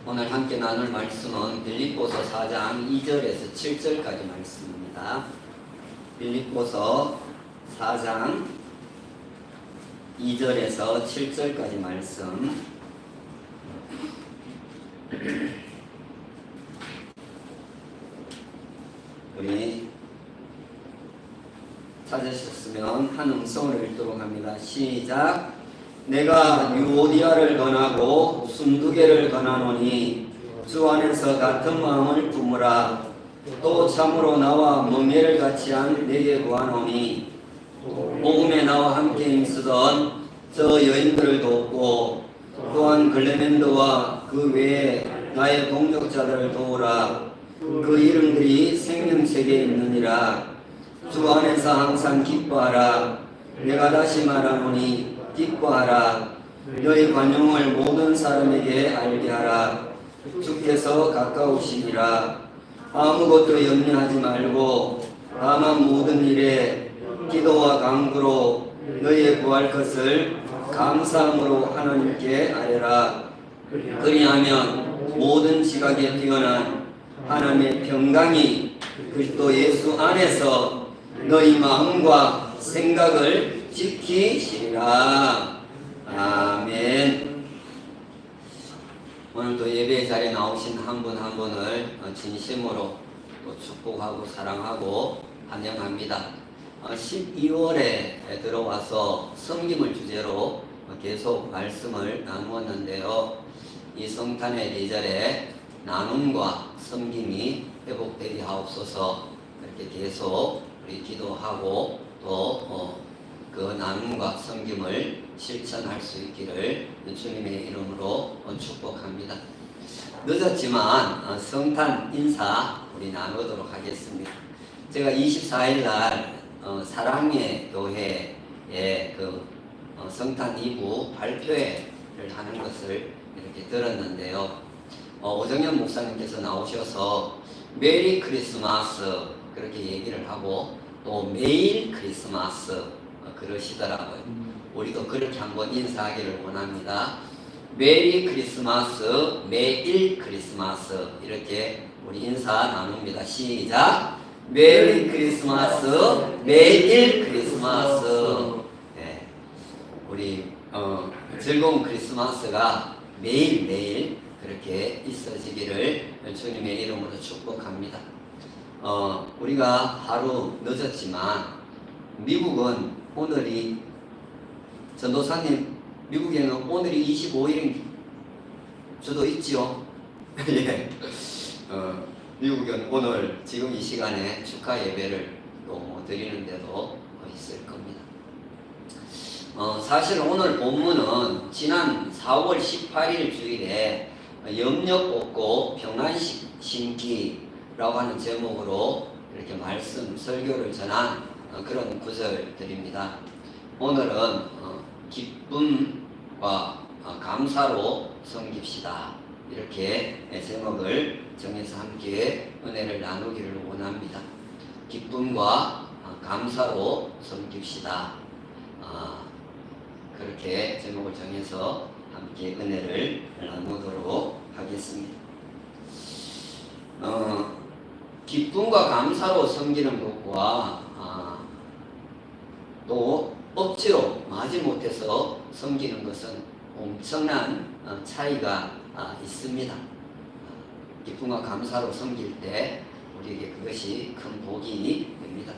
오늘 함께 나눌 말씀은 빌립보서 4장 2절에서 7절까지 말씀입니다. 빌립보서 4장 2절에서 7절까지 말씀. 우리 찾으셨으면 한 음성으로 읽도록 합니다. 시작. 내가 유오디아를 권하고 순두개를 권하노니 주 안에서 같은 마음을 품으라. 또 참으로 나와 멍에를 같이 한 내게 구하노니 복음에 나와 함께 힘쓰던 저 여인들을 돕고 또한 글레멘드와 그 외에 나의 동역자들을 도우라. 그 이름들이 생명책에 있느니라. 주 안에서 항상 기뻐하라. 내가 다시 말하노니 기뻐하라. 너희 관용을 모든 사람에게 알게 하라. 주께서 가까우시니라. 아무것도 염려하지 말고 다만 모든 일에 기도와 간구로 너희의 구할 것을 감사함으로 하나님께 아뢰라. 그리하면 모든 지각에 뛰어난 하나님의 평강이 그리스도 예수 안에서 너희 마음과 생각을 지키시리라. 아멘. 오늘도 예배 자리에 나오신 한 분 한 분을 진심으로 또 축복하고 사랑하고 환영합니다. 12월에 들어와서 섬김을 주제로 계속 말씀을 나누었는데요. 이 성탄의 계절에 나눔과 섬김이 회복되게 하옵소서. 이렇게 계속 우리 기도하고 또 그 나눔과 섬김을 실천할 수 있기를 주님의 이름으로 축복합니다. 늦었지만 성탄 인사 우리 나누도록 하겠습니다. 제가 24일 날 사랑의 교회에 그 성탄 2부 발표회를 하는 것을 이렇게 들었는데요. 오정현 목사님께서 나오셔서 메리 크리스마스 그렇게 얘기를 하고 또 매일 크리스마스 그러시더라고요. 우리도 그렇게 한번 인사하기를 원합니다. 메리 크리스마스, 매일 크리스마스 이렇게 우리 인사 나눕니다. 시작. 메리 크리스마스, 매일 크리스마스. 네. 우리 즐거운 크리스마스가 매일매일 그렇게 있어지기를 주님의 이름으로 축복합니다. 우리가 하루 늦었지만 미국은 오늘이 전도사님 미국에는 오늘이 25일인 주도 있지요. 예. 미국은 오늘 지금 이 시간에 축하 예배를 또 드리는데도 있을 겁니다. 사실 오늘 본문은 지난 4월 18일 주일에 염려 뽑고 평안 심기라고 하는 제목으로 이렇게 말씀 설교를 전한 그런 구절들입니다. 오늘은 기쁨과 감사로 섬깁시다. 이렇게 제목을 정해서 함께 은혜를 나누기를 원합니다. 기쁨과 감사로 섬깁시다. 그렇게 제목을 정해서 함께 은혜를 나누도록 하겠습니다. 기쁨과 감사로 섬기는 것과 또 억지로 마지못해서 섬기는 것은 엄청난 차이가 있습니다. 기쁨과 감사로 섬길 때 우리에게 그것이 큰 복이 됩니다.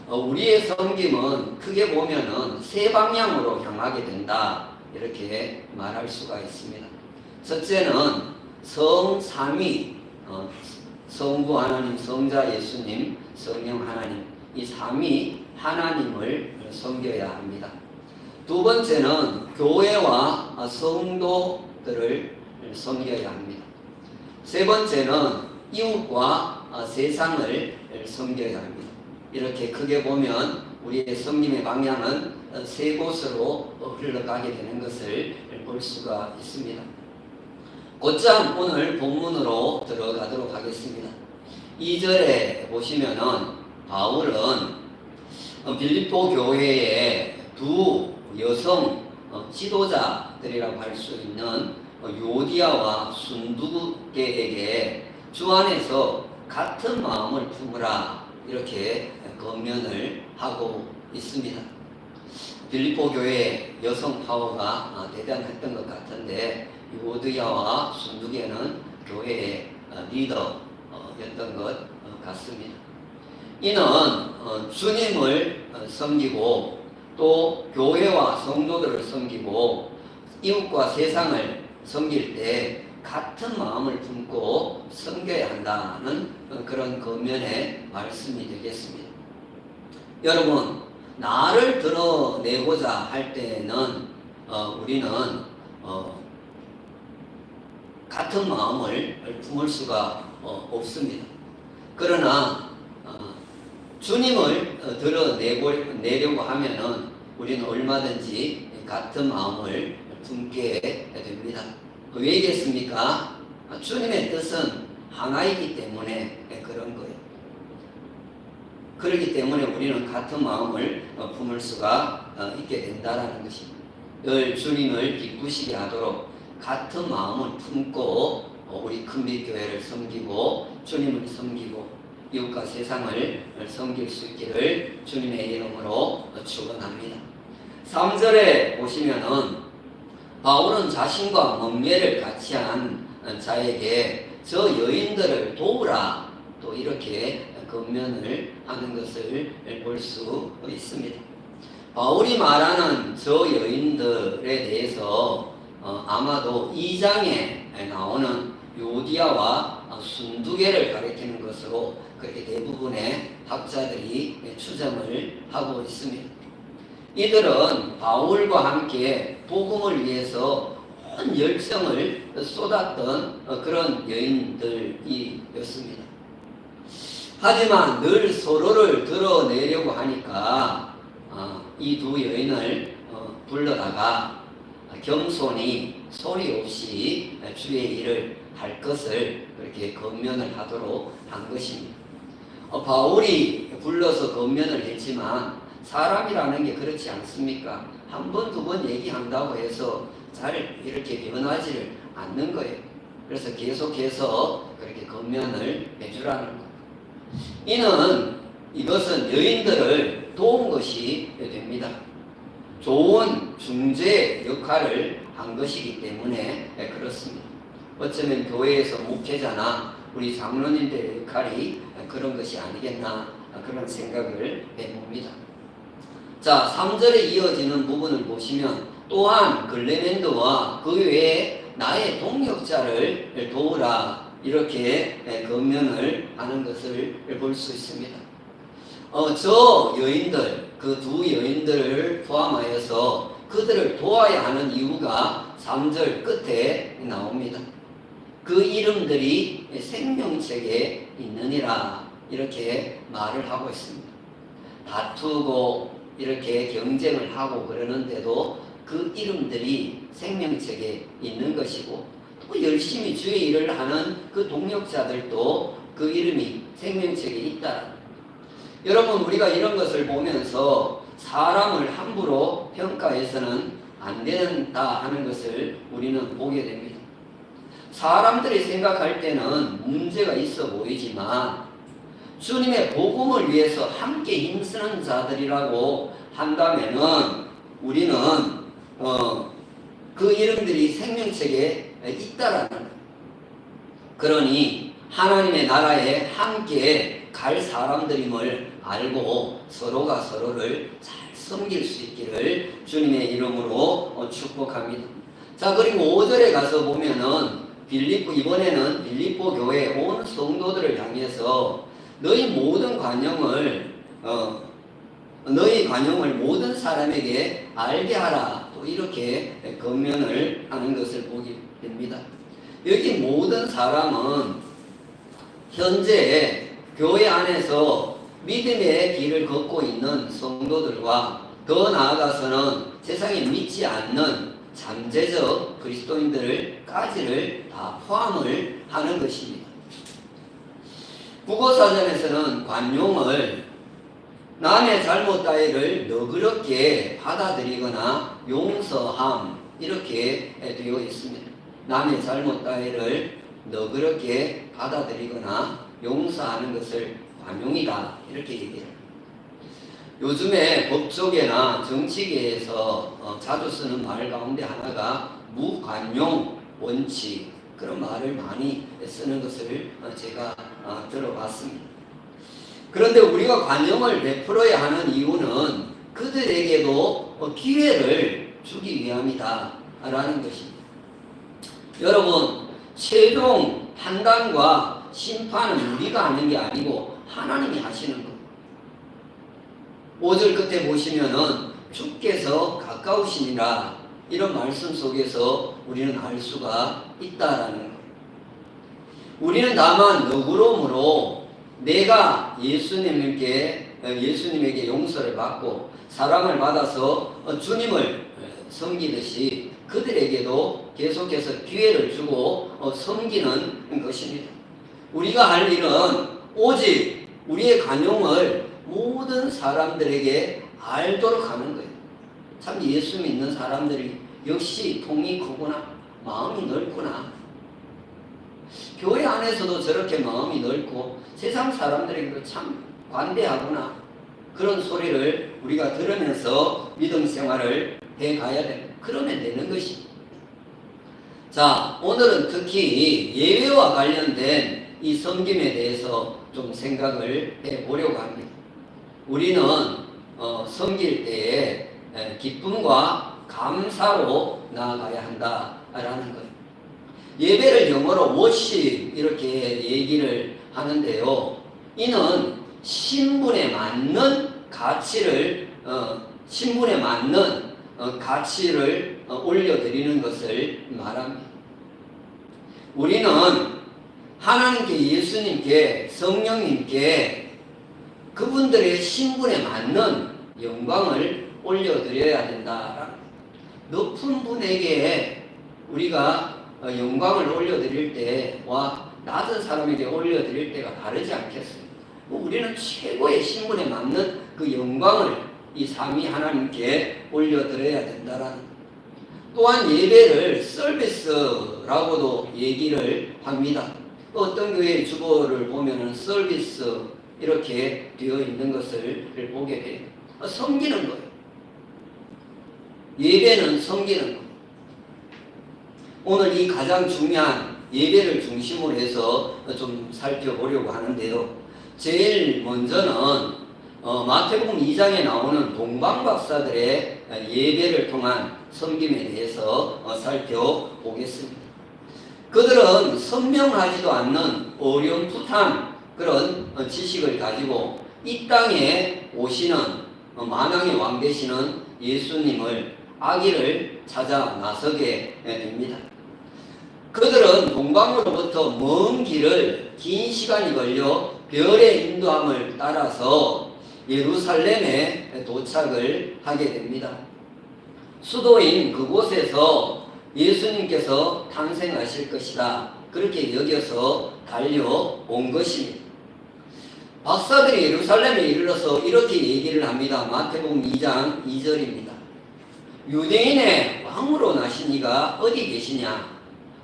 우리의 섬김은 크게 보면은 세 방향으로 향하게 된다 이렇게 말할 수가 있습니다. 첫째는 성삼위, 성부 하나님, 성자 예수님, 성령 하나님 이 삼위 하나님을 섬겨야 합니다. 두 번째는 교회와 성도들을 섬겨야 합니다. 세 번째는 이웃과 세상을 섬겨야 합니다. 이렇게 크게 보면 우리의 섬김의 방향은 세 곳으로 흘러가게 되는 것을 볼 수가 있습니다. 곧장 오늘 본문으로 들어가도록 하겠습니다. 2절에 보시면은 바울은 빌립보 교회에 두 여성 지도자들이라고 할 수 있는 요디아와 순두개에게 주 안에서 같은 마음을 품으라 이렇게 권면을 하고 있습니다. 빌립보 교회 여성 파워가 대단했던 것 같은데 요디아와 순두개는 교회의 리더였던 것 같습니다. 이는 주님을 섬기고 또 교회와 성도들을 섬기고 이웃과 세상을 섬길 때 같은 마음을 품고 섬겨야 한다는 그런 권면의 말씀이 되겠습니다. 여러분, 나를 드러내고자 할 때는 우리는 같은 마음을 품을 수가 없습니다. 그러나 주님을 드러내려고 하면은 우리는 얼마든지 같은 마음을 품게 됩니다. 왜겠습니까? 주님의 뜻은 하나이기 때문에 그런 거예요. 그렇기 때문에 우리는 같은 마음을 품을 수가 있게 된다라는 것입니다. 늘 주님을 기쁘시게 하도록 같은 마음을 품고 우리 큰빛교회를 섬기고 주님을 섬기고 이웃과 세상을 섬길 수 있기를 주님의 이름으로 축원합니다. 3절에 보시면은 바울은 자신과盟예를 같이 한 자에게 저 여인들을 도우라 또 이렇게 권면을 하는 것을 볼 수 있습니다. 바울이 말하는 저 여인들에 대해서 아마도 2장에 나오는 요디아와 순두개를 가리키는 것으로 그렇게 대부분의 학자들이 추정을 하고 있습니다. 이들은 바울과 함께 복음을 위해서 온 열정을 쏟았던 그런 여인들이었습니다. 하지만 늘 서로를 드러내려고 하니까 이 두 여인을 불러다가 겸손히 소리 없이 주의 일을 할 것을 그렇게 권면을 하도록 한 것입니다. 바울이 불러서 권면을 했지만 사람이라는 게 그렇지 않습니까? 한 번, 두 번 얘기한다고 해서 잘 이렇게 변하지를 않는 거예요. 그래서 계속해서 그렇게 권면을 해주라는 거예요. 이것은 여인들을 도운 것이 됩니다. 좋은 중재 역할을 한 것이기 때문에 그렇습니다. 어쩌면 교회에서 목회자나 우리 장로님들의 역할이 그런 것이 아니겠나 그런 생각을 해봅니다. 자, 3절에 이어지는 부분을 보시면 또한 글레멘드와 그 외에 나의 동역자를 도우라 이렇게 권면을 하는 것을 볼 수 있습니다. 저 여인들, 그 두 여인들을 포함하여서 그들을 도와야 하는 이유가 3절 끝에 나옵니다. 그 이름들이 생명책에 있느니라 이렇게 말을 하고 있습니다. 다투고 이렇게 경쟁을 하고 그러는데도 그 이름들이 생명책에 있는 것이고 또 열심히 주의 일을 하는 그 동역자들도 그 이름이 생명책에 있다. 여러분, 우리가 이런 것을 보면서 사람을 함부로 평가해서는 안 된다 하는 것을 우리는 보게 됩니다. 사람들이 생각할 때는 문제가 있어 보이지만 주님의 복음을 위해서 함께 힘쓰는 자들이라고 한다면은 우리는 그 이름들이 생명책에 있다라는 거예요. 그러니 하나님의 나라에 함께 갈 사람들임을 알고 서로가 서로를 잘 섬길 수 있기를 주님의 이름으로 축복합니다. 자, 그리고 5절에 가서 보면은 이번에는 빌립보 교회 온 성도들을 향해서 너희 관용을 모든 사람에게 알게 하라 또 이렇게 권면을 하는 것을 보게 됩니다. 여기 모든 사람은 현재 교회 안에서 믿음의 길을 걷고 있는 성도들과 더 나아가서는 세상에 믿지 않는 잠재적 그리스도인들까지를 다 포함을 하는 것입니다. 국어사전에서는 관용을 남의 잘못 따위를 너그럽게 받아들이거나 용서함 이렇게 되어 있습니다. 남의 잘못 따위를 너그럽게 받아들이거나 용서하는 것을 관용이다 이렇게 얘기해요. 요즘에 법조계나 정치계에서 자주 쓰는 말 가운데 하나가 무관용 원칙, 그런 말을 많이 쓰는 것을 제가 들어봤습니다. 그런데 우리가 관용을 베풀어야 하는 이유는 그들에게도 기회를 주기 위함이다 라는 것입니다. 여러분, 최종 판단과 심판은 우리가 하는 게 아니고 하나님이 하시는 겁니다. 5절 끝에 보시면은 주께서 가까우시니라, 이런 말씀 속에서 우리는 알 수가 있다라는 것. 우리는 다만 너그러움으로 내가 예수님에게 용서를 받고 사랑을 받아서 주님을 섬기듯이 그들에게도 계속해서 기회를 주고 섬기는 것입니다. 우리가 할 일은 오직 우리의 관용을 모든 사람들에게 알도록 하는 거예요. 참 예수 믿는 사람들이 역시 통이 크구나, 마음이 넓구나. 교회 안에서도 저렇게 마음이 넓고 세상 사람들에게도 참 관대하구나. 그런 소리를 우리가 들으면서 믿음 생활을 해가야 돼. 그러면 되는 것입니다. 자, 오늘은 특히 예배와 관련된 이 섬김에 대해서 좀 생각을 해보려고 합니다. 우리는 섬길 때에 기쁨과 감사로 나아가야 한다라는 거예요. 예배를 영어로 worship 이렇게 얘기를 하는데요. 이는 신분에 맞는 가치를 올려드리는 것을 말합니다. 우리는 하나님께, 예수님께, 성령님께 그분들의 신분에 맞는 영광을 올려드려야 된다. 높은 분에게 우리가 영광을 올려드릴 때와 낮은 사람에게 올려드릴 때가 다르지 않겠어요? 우리는 최고의 신분에 맞는 그 영광을 이 삼위 하나님께 올려드려야 된다라는. 또한 예배를 서비스라고도 얘기를 합니다. 어떤 교회의 주보를 보면은 서비스 이렇게 되어 있는 것을 보게 돼요. 섬기는 거예요. 예배는 섬기는 거예요. 오늘 이 가장 중요한 예배를 중심으로 해서 좀 살펴보려고 하는데요. 제일 먼저는 마태복음 2장에 나오는 동방박사들의 예배를 통한 섬김에 대해서 살펴보겠습니다. 그들은 선명하지도 않는 어렴풋한 그런 지식을 가지고 이 땅에 오시는 만왕의 왕 되시는 예수님을, 아기를 찾아 나서게 됩니다. 그들은 동방으로부터 먼 길을 긴 시간이 걸려 별의 인도함을 따라서 예루살렘에 도착을 하게 됩니다. 수도인 그곳에서 예수님께서 탄생하실 것이다, 그렇게 여겨서 달려온 것입니다. 박사들이 예루살렘에 이르러서 이렇게 얘기를 합니다. 마태복음 2장 2절입니다. 유대인의 왕으로 나신 이가 어디 계시냐?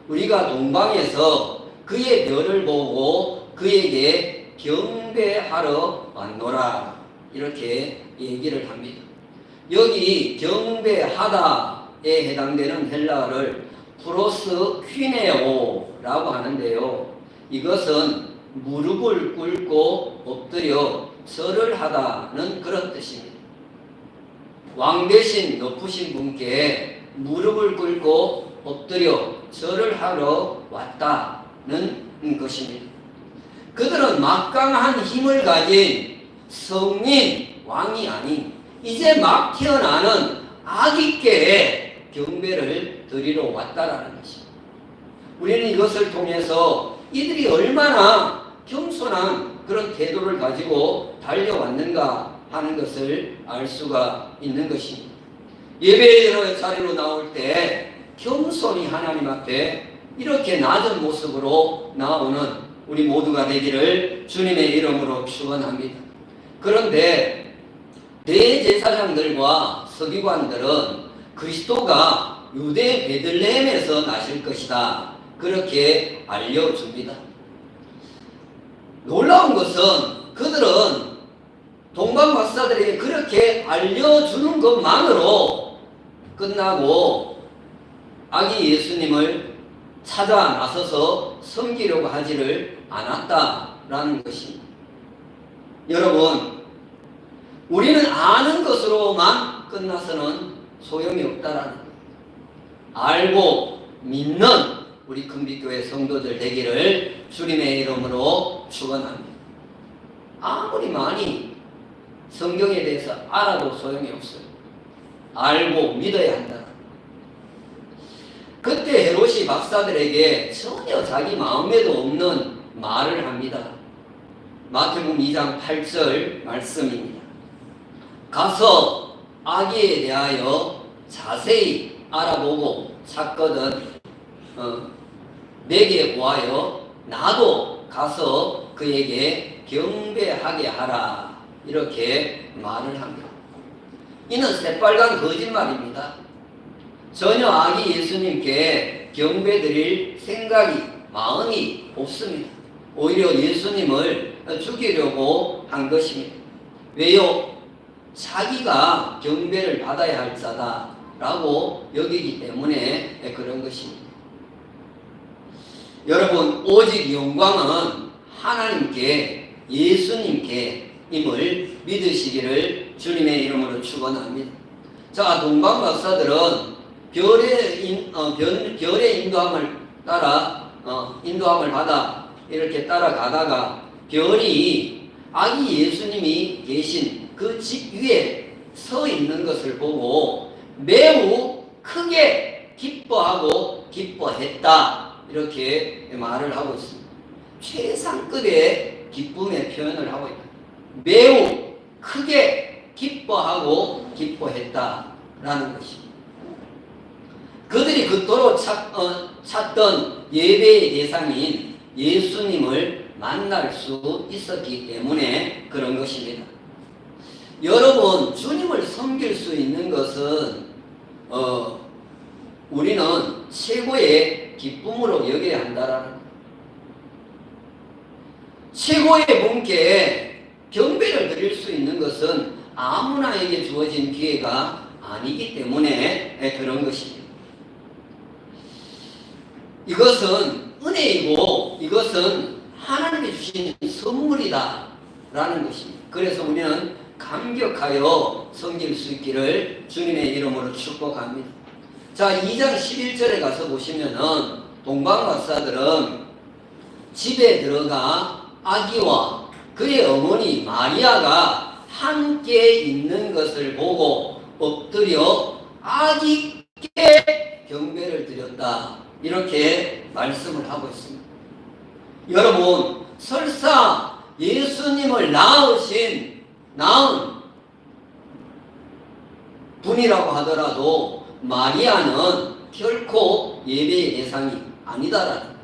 우리가 동방에서 그의 별을 보고 그에게 경배하러 왔노라. 이렇게 얘기를 합니다. 여기 경배하다에 해당되는 헬라어를 프로스퀴네오라고 하는데요. 이것은 무릎을 꿇고 엎드려 절을 하다는 그런 뜻입니다. 왕 대신 높으신 분께 무릎을 꿇고 엎드려 절을 하러 왔다는 것입니다. 그들은 막강한 힘을 가진 성인 왕이 아닌 이제 막 태어나는 아기께 경배를 드리러 왔다라는 것입니다. 우리는 이것을 통해서 이들이 얼마나 겸손한 그런 태도를 가지고 달려왔는가 하는 것을 알 수가 있는 것입니다. 예배의 자리로 나올 때 겸손히 하나님 앞에 이렇게 낮은 모습으로 나오는 우리 모두가 되기를 주님의 이름으로 축원합니다. 그런데 대제사장들과 서기관들은 그리스도가 유대 베들레헴에서 나실 것이다. 그렇게 알려줍니다. 놀라운 것은 그들은 동방 박사들에게 그렇게 알려주는 것만으로 끝나고 아기 예수님을 찾아 나서서 섬기려고 하지를 않았다라는 것입니다. 여러분, 우리는 아는 것으로만 끝나서는 소용이 없다라는 거예요. 알고 믿는 우리 금빛교회 성도들 되기를 주님의 이름으로 축원합니다. 아무리 많이 성경에 대해서 알아도 소용이 없어요. 알고 믿어야 한다. 그때 헤롯이 박사들에게 전혀 자기 마음에도 없는 말을 합니다. 마태복음 2장 8절 말씀입니다. 가서 아기에 대하여 자세히 알아보고 찾거든 내게 보하여 나도 가서 그에게 경배하게 하라. 이렇게 말을 합니다. 이는 새빨간 거짓말입니다. 전혀 아기 예수님께 경배드릴 생각이, 마음이 없습니다. 오히려 예수님을 죽이려고 한 것입니다. 왜요? 자기가 경배를 받아야 할 자다라고 여기기 때문에 그런 것입니다. 여러분, 오직 영광은 하나님께, 예수님께 임을 믿으시기를 주님의 이름으로 축원합니다. 자, 동방 박사들은 별의 인도함을 따라 인도함을 받아 이렇게 따라가다가 별이 아기 예수님이 계신 그 집 위에 서 있는 것을 보고 매우 크게 기뻐하고 기뻐했다. 이렇게 말을 하고 있습니다. 최상급의 기쁨의 표현을 하고 있다. 매우 크게 기뻐하고 기뻐했다라는 것입니다. 그들이 그토록 찾던 예배의 대상인 예수님을 만날 수 있었기 때문에 그런 것입니다. 여러분, 주님을 섬길 수 있는 것은 우리는 최고의 기쁨으로 여겨야 한다라는 거예요. 최고의 분께 경배를 드릴 수 있는 것은 아무나에게 주어진 기회가 아니기 때문에 그런 것입니다. 이것은 은혜이고 이것은 하나님이 주신 선물이다 라는 것입니다. 그래서 우리는 감격하여 섬길 수 있기를 주님의 이름으로 축복합니다. 자, 2장 11절에 가서 보시면은 동방박사들은 집에 들어가 아기와 그의 어머니 마리아가 함께 있는 것을 보고 엎드려 아기께 경배를 드렸다. 이렇게 말씀을 하고 있습니다. 여러분, 설사 예수님을 낳은 분이라고 하더라도 마리아는 결코 예배의 대상이 아니다라는,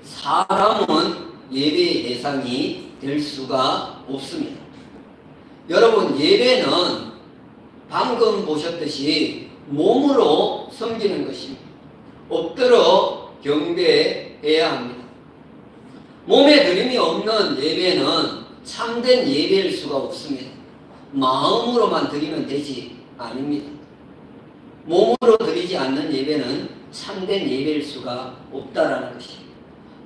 사람은 예배의 대상이 될 수가 없습니다. 여러분, 예배는 방금 보셨듯이 몸으로 섬기는 것입니다. 엎드려 경배해야 합니다. 몸에 드림이 없는 예배는 참된 예배일 수가 없습니다. 마음으로만 드리면 되지 아닙니다. 몸으로 드리지 않는 예배는 참된 예배일 수가 없다라는 것입니다.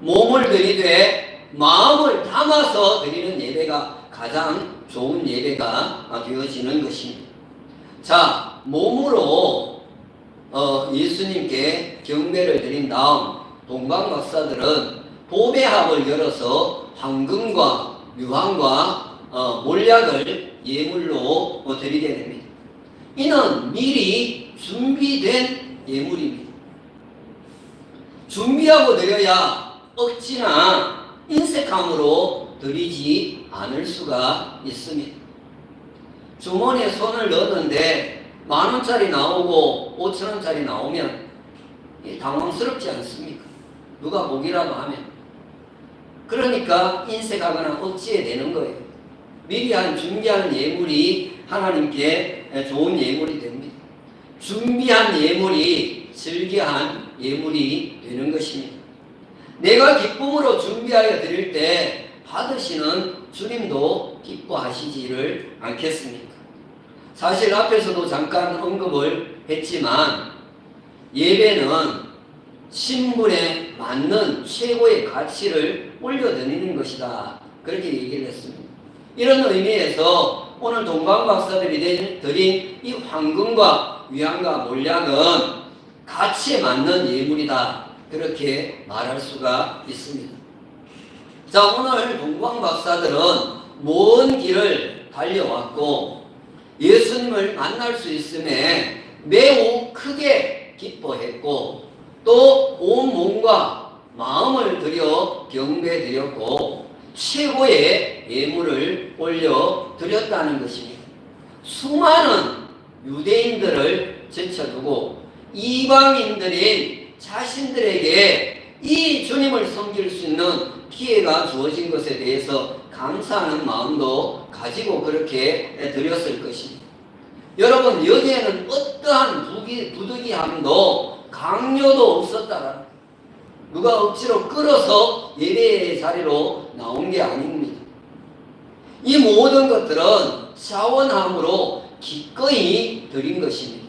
몸을 드리되 마음을 담아서 드리는 예배가 가장 좋은 예배가 되어지는 것입니다. 자, 몸으로 예수님께 경배를 드린 다음 동방박사들은 보배합을 열어서 황금과 유황과 몰약을 예물로 드리게 됩니다. 이는 미리 준비된 예물입니다. 준비하고 드려야 억지나 인색함으로 드리지 않을 수가 있습니다. 주머니에 손을 넣었는데 10,000원짜리 나오고 5,000원짜리 나오면 당황스럽지 않습니까? 누가 보기라도 하면. 그러니까 인색하거나 억지에 내는 거예요. 미리 준비하는 예물이 하나님께 좋은 예물이 됩니다. 준비한 예물이 즐기한 예물이 되는 것입니다. 내가 기쁨으로 준비하여 드릴 때 받으시는 주님도 기뻐하시지를 않겠습니까? 사실 앞에서도 잠깐 언급을 했지만 예배는 신분에 맞는 최고의 가치를 올려드리는 것이다. 그렇게 얘기를 했습니다. 이런 의미에서 오늘 동방 박사들이 드린 이 황금과 위안과 몰약은 가치에 맞는 예물이다. 그렇게 말할 수가 있습니다. 자, 오늘 동방 박사들은 먼 길을 달려왔고 예수님을 만날 수 있음에 매우 크게 기뻐했고 또 온 몸과 마음을 들여 경배드렸고 최고의 예물을 올려드렸다는 것입니다. 수많은 유대인들을 제쳐두고 이방인들인 자신들에게 이 주님을 섬길 수 있는 기회가 주어진 것에 대해서 감사하는 마음도 가지고 그렇게 드렸을 것입니다. 여러분, 여기에는 어떠한 부득이함도 강요도 없었다라. 누가 억지로 끌어서 예배의 자리로 나온 게 아닙니다. 이 모든 것들은 자원함으로 기꺼이 드린 것입니다.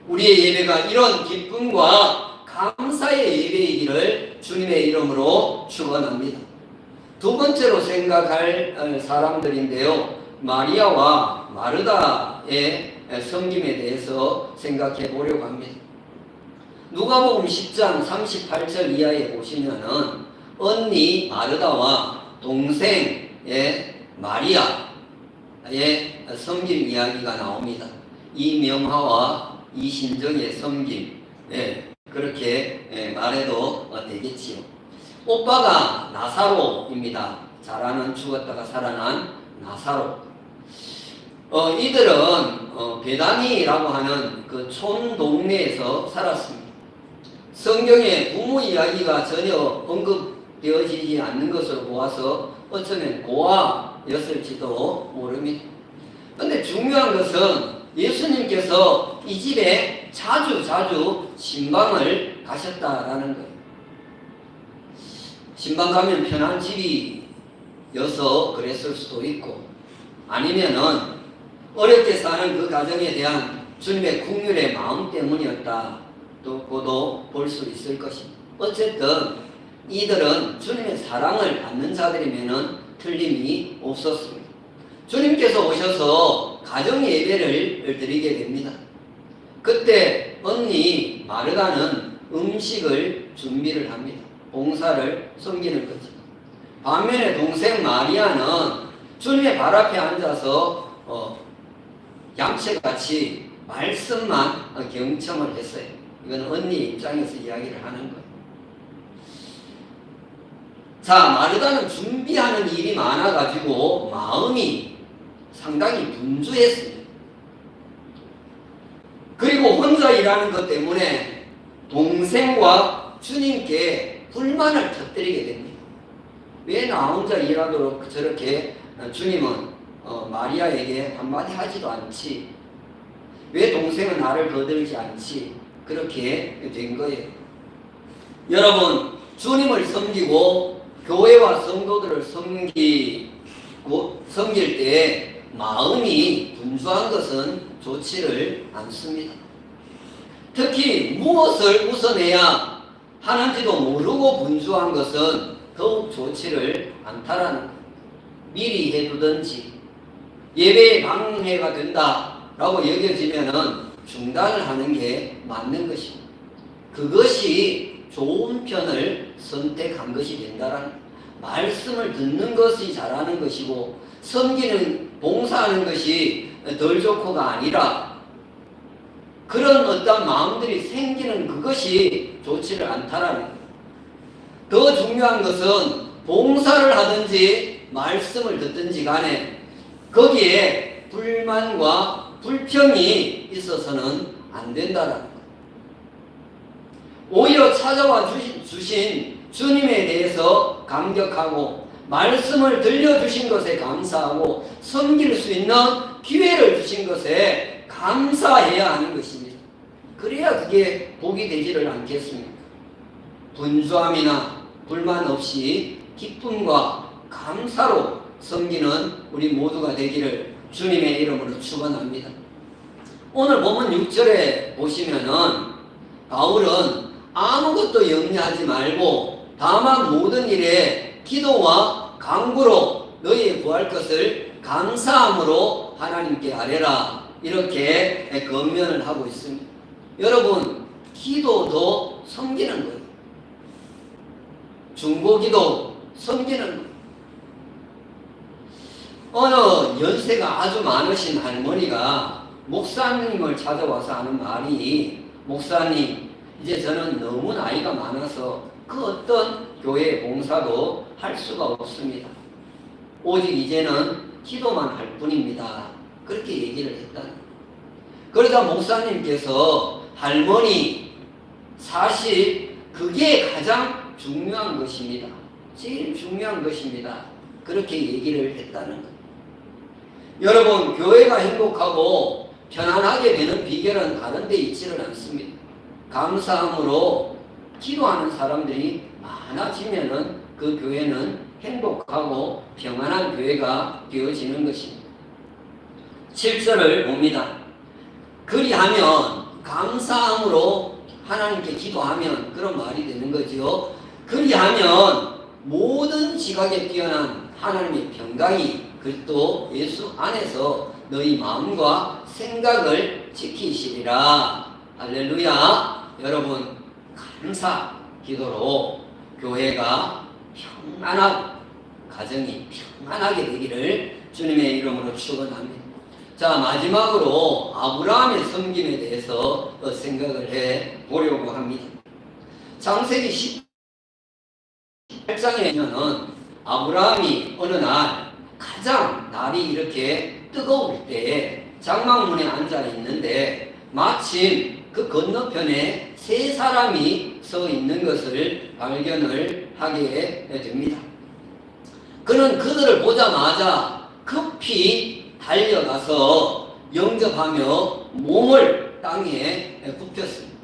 우리의 예배가 이런 기쁨과 감사의 예배이기를 주님의 이름으로 축원합니다. 두 번째로 생각할 사람들인데요. 마리아와 마르다의 섬김에 대해서 생각해 보려고 합니다. 누가복음 10장 38절 이하에 보시면은 언니 마르다와 동생의 마리아의 섬김 이야기가 나옵니다. 이 명화와 이 신정의 섬김, 그렇게 말해도 되겠지요. 오빠가 나사로입니다. 잘 아는 죽었다가 살아난 나사로. 이들은 베다니라고 하는 그 촌 동네에서 살았습니다. 성경에 부모 이야기가 전혀 언급되어지지 않는 것으로 보아서 어쩌면 고아였을지도 모릅니다. 그런데 중요한 것은 예수님께서 이 집에 자주 신방을 가셨다라는 거예요. 신방 가면 편한 집이어서 그랬을 수도 있고 아니면은 어렵게 사는 그 가정에 대한 주님의 긍휼의 마음 때문이었다. 고도 볼 수 있을 것입니다. 어쨌든 이들은 주님의 사랑을 받는 자들이면은 틀림이 없었습니다. 주님께서 오셔서 가정 예배를 드리게 됩니다. 그때 언니 마르다는 음식을 준비를 합니다. 봉사를 섬기는 거죠. 반면에 동생 마리아는 주님의 발 앞에 앉아서 양채같이 말씀만 경청을 했어요. 이건 언니 입장에서 이야기를 하는 거예요. 자, 마르다는 준비하는 일이 많아가지고 마음이 상당히 분주했습니다. 그리고 혼자 일하는 것 때문에 동생과 주님께 불만을 터뜨리게 됩니다. 왜 나 혼자 일하도록 저렇게 주님은 마리아에게 한마디 하지도 않지? 왜 동생은 나를 거들지 않지? 그렇게 된 거예요. 여러분, 주님을 섬기고 교회와 성도들을 섬길 때 마음이 분주한 것은 좋지를 않습니다. 특히 무엇을 우선해야 하는지도 모르고 분주한 것은 더욱 좋지를 않다라는 거예요. 미리 해두든지 예배에 방해가 된다라고 여겨지면은 중단을 하는 게 맞는 것입니다. 그것이 좋은 편을 선택한 것이 된다라는 말씀을 듣는 것이 잘하는 것이고 섬기는 봉사하는 것이 덜 좋고가 아니라 그런 어떤 마음들이 생기는 그것이 좋지를 않다라는 거예요. 더 중요한 것은 봉사를 하든지 말씀을 듣든지 간에 거기에 불만과 불평이 있어서는 안 된다는 거예요. 오히려 찾아와 주신 주님에 대해서 감격하고 말씀을 들려주신 것에 감사하고 섬길 수 있는 기회를 주신 것에 감사해야 하는 것입니다. 그래야 그게 복이 되지를 않겠습니까? 분주함이나 불만 없이 기쁨과 감사로 섬기는 우리 모두가 되기를 주님의 이름으로 축원합니다. 오늘 보면 6절에 보시면은 바울은 아무것도 염려하지 말고 다만 모든 일에 기도와 간구로 너희의 구할 것을 감사함으로 하나님께 아뢰라, 이렇게 권면을 하고 있습니다. 여러분, 기도도 섬기는 거예요. 중보기도 섬기는 거예요. 어느 연세가 아주 많으신 할머니가 목사님을 찾아와서 하는 말이, 목사님, 이제 저는 너무 나이가 많아서 그 어떤 교회 봉사도 할 수가 없습니다. 오직 이제는 기도만 할 뿐입니다. 그렇게 얘기를 했다. 그러자 목사님께서 할머니, 사실 그게 가장 중요한 것입니다. 제일 중요한 것입니다. 그렇게 얘기를 했다는 것. 여러분, 교회가 행복하고 편안하게 되는 비결은 다른 데 있지는 않습니다. 감사함으로 기도하는 사람들이 많아지면은 그 교회는 행복하고 평안한 교회가 되어지는 것입니다. 7절을 봅니다. 그리하면, 감사함으로 하나님께 기도하면 그런 말이 되는 거죠. 그리하면 모든 지각에 뛰어난 하나님의 평강이 그리스도 예수 안에서 너희 마음과 생각을 지키시리라. 할렐루야. 여러분, 감사 기도로 교회가 평안하고 가정이 평안하게 되기를 주님의 이름으로 축원합니다. 자, 마지막으로 아브라함의 섬김에 대해서 생각을 해 보려고 합니다. 창세기 18장에 보면은 아브라함이 어느 날 가장 날이 이렇게 뜨거울 때에 장막문에 앉아 있는데 마침 그 건너편에 세 사람이 서 있는 것을 발견을 하게 됩니다. 그는 그들을 보자마자 급히 달려가서 영접하며 몸을 땅에 굽혔습니다.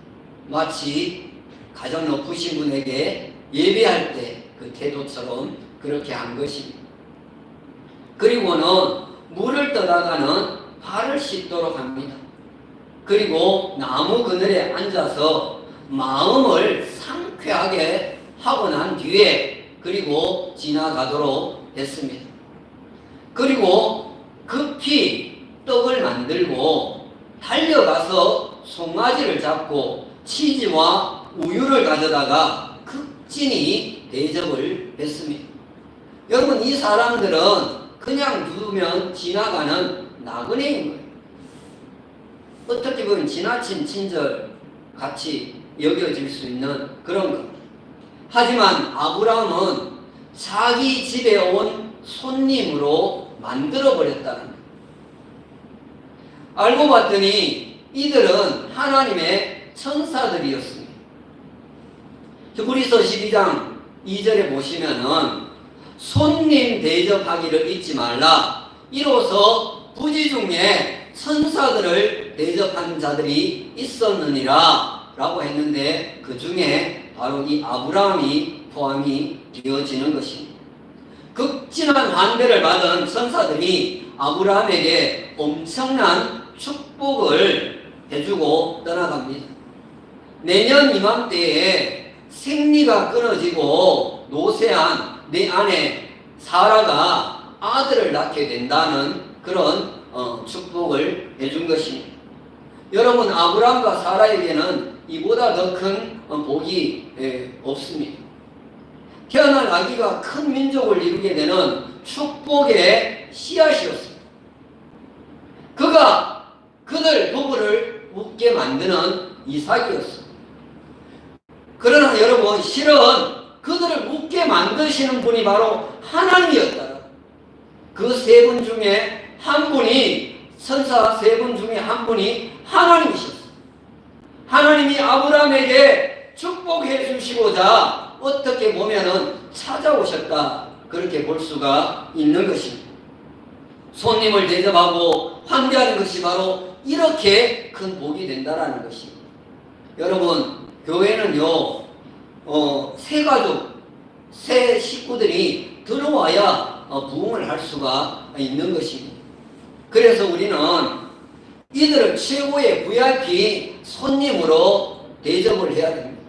마치 가장 높으신 분에게 예배할 때 그 태도처럼 그렇게 한 것입니다. 그리고는 물을 떠다가는 발을 씻도록 합니다. 그리고 나무 그늘에 앉아서 마음을 상쾌하게 하고 난 뒤에 그리고 지나가도록 했습니다. 그리고 급히 떡을 만들고 달려가서 송아지를 잡고 치즈와 우유를 가져다가 극진히 대접을 했습니다. 여러분, 이 사람들은 그냥 두면 지나가는 나그네인 거예요. 어떻게 보면 지나친 친절 같이 여겨질 수 있는 그런 겁니다. 하지만 아브라함은 자기 집에 온 손님으로 만들어버렸다는 거예요. 알고 봤더니 이들은 하나님의 천사들이었습니다. 히브리서 12장 2절에 보시면은 손님 대접하기를 잊지 말라. 이로써 부지 중에 천사들을 대접한 자들이 있었느니라 라고 했는데 그 중에 바로 이 아브라함이 포함이 되어지는 것입니다. 극진한 환대를 받은 천사들이 아브라함에게 엄청난 축복을 해주고 떠나갑니다. 내년 이맘때에 생리가 끊어지고 노쇠한 내 아내 사라가 아들을 낳게 된다는 그런 축복을 해준 것입니다. 여러분, 아브라함과 사라에게는 이보다 더 큰 복이 없습니다. 태어날 아기가 큰 민족을 이루게 되는 축복의 씨앗이었습니다. 그가 그들 부부를 웃게 만드는 이삭이었습니다. 그러나 여러분, 실은 그들을 웃게 만드시는 분이 바로 하나님이었다. 그 세 분 중에 한 분이, 천사 세 분 중에 한 분이 하나님이셨어요. 하나님이 아브라함에게 축복해 주시고자 어떻게 보면은 찾아오셨다, 그렇게 볼 수가 있는 것입니다. 손님을 대접하고 환대하는 것이 바로 이렇게 큰 복이 된다라는 것입니다. 여러분, 교회는요, 새 가족, 새 식구들이 들어와야 부흥을 할 수가 있는 것입니다. 그래서 우리는 이들을 최고의 VIP 손님으로 대접을 해야 됩니다.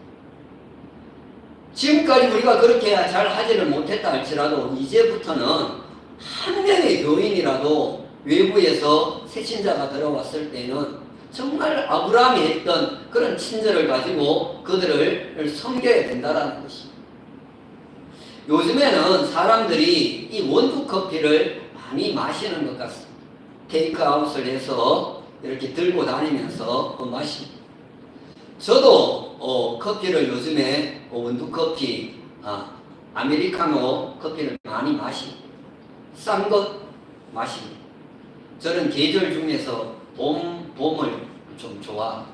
지금까지 우리가 그렇게 잘 하지를 못했다 할지라도 이제부터는 한 명의 교인이라도 외부에서 새신자가 들어왔을 때는 정말 아브라함이 했던 그런 친절을 가지고 그들을 섬겨야 된다는 것입니다. 요즘에는 사람들이 이 원두 커피를 많이 마시는 것 같습니다. 테이크아웃을 해서 이렇게 들고 다니면서 마십니다. 저도 커피를 요즘에 원두 커피, 아메리카노 커피를 많이 마십니다. 싼 것 마십니다. 저는 계절 중에서 봄을 좀 좋아하는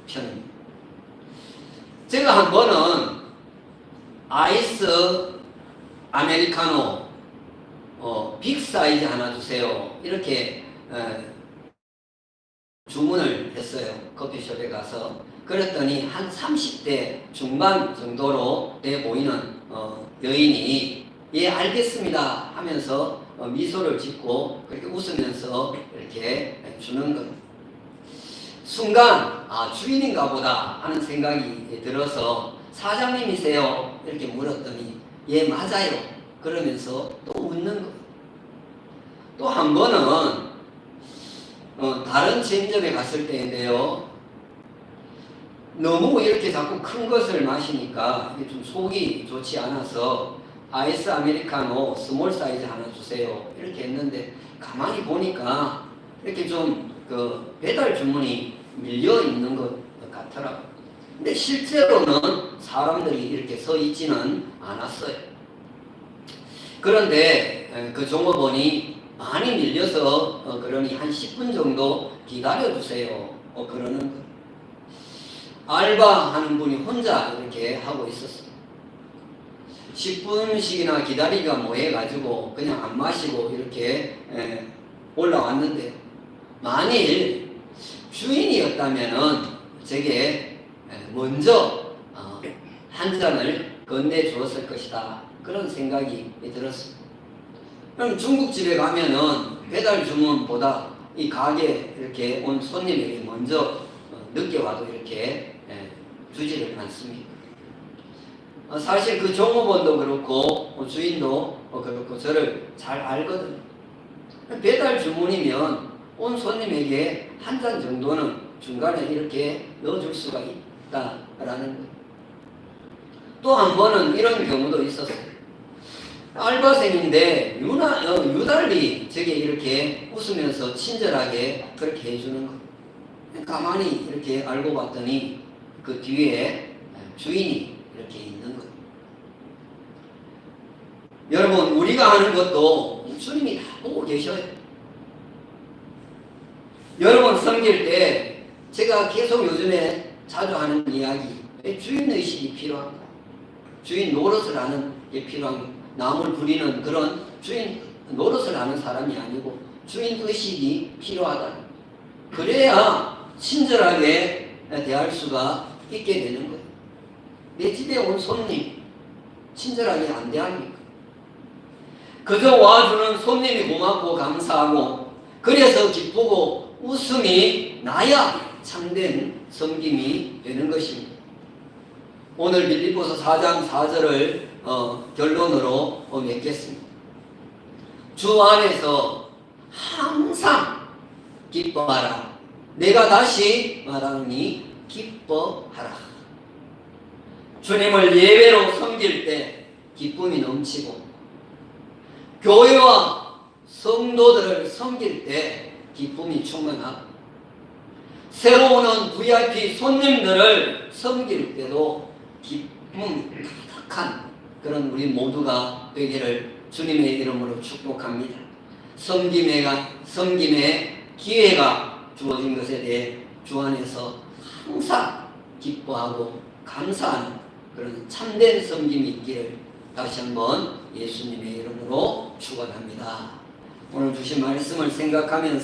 편입니다. 제가 한 번은 아이스 아메리카노 빅 사이즈 하나 주세요. 이렇게 주문을 했어요. 커피숍에 가서. 그랬더니 한 30대 중반 정도로 돼 보이는 여인이 예 알겠습니다 하면서 미소를 짓고 그렇게 웃으면서 이렇게 주는 것. 순간 주인인가 보다 하는 생각이 들어서 사장님이세요? 이렇게 물었더니 예 맞아요. 그러면서 또 웃는 것. 또 한 번은 다른 체인점에 갔을 때인데요. 너무 이렇게 자꾸 큰 것을 마시니까 이게 좀 속이 좋지 않아서 아이스 아메리카노 스몰 사이즈 하나 주세요. 이렇게 했는데 가만히 보니까 이렇게 좀 그 배달 주문이 밀려 있는 것 같더라고요. 근데 실제로는 사람들이 이렇게 서 있지는 않았어요. 그런데 그 종업원이 많이 밀려서 그러니 한 10분 정도 기다려주세요. 그러는 거. 알바하는 분이 혼자 이렇게 하고 있었어요. 10분씩이나 기다리기가 뭐해가지고 그냥 안 마시고 이렇게 올라왔는데 만일 주인이었다면은 제게 먼저 한 잔을 건네주었을 것이다. 그런 생각이 들었습니다. 그럼 중국집에 가면은 배달 주문보다 이 가게 이렇게 온 손님에게 먼저 늦게 와도 이렇게 주지를 않습니다. 사실 그 종업원도 그렇고 주인도 그렇고 저를 잘 알거든요. 배달 주문이면 온 손님에게 한 잔 정도는 중간에 이렇게 넣어줄 수가 있다라는 거예요. 또 한 번은 이런 경우도 있었어요. 알바생인데 유달리 제게 이렇게 웃으면서 친절하게 그렇게 해주는 거예요. 가만히 이렇게 알고 봤더니 그 뒤에 주인이 이렇게 있는 거예요. 여러분, 우리가 하는 것도 주님이 다 보고 계셔요. 여러분 섬길 때 제가 계속 요즘에 자주 하는 이야기, 주인의식이 필요합니다. 주인 노릇을 하는 게 필요합니다. 남을 부리는 그런 주인 노릇을 하는 사람이 아니고 주인의식이 필요하다. 그래야 친절하게 대할 수가 있게 되는 거예요. 내 집에 온 손님 친절하게 안 대합니까? 그저 와주는 손님이 고맙고 감사하고 그래서 기쁘고 웃음이 나야 참된 섬김이 되는 것입니다. 오늘 빌립보서 4장 4절을 결론으로 맺겠습니다. 주 안에서 항상 기뻐하라. 내가 다시 말하노니 기뻐하라. 주님을 예배로 섬길 때 기쁨이 넘치고 교회와 성도들을 섬길 때 기쁨이 충만하고 새로 오는 VIP 손님들을 섬길 때도 기쁨 가득한 그런 우리 모두가 되기를 주님의 이름으로 축복합니다. 섬김의 기회가 주어진 것에 대해 주 안에서 항상 기뻐하고 감사하는 그런 참된 섬김이 있기를 다시 한번 예수님의 이름으로 축원합니다. 오늘 주신 말씀을 생각하면서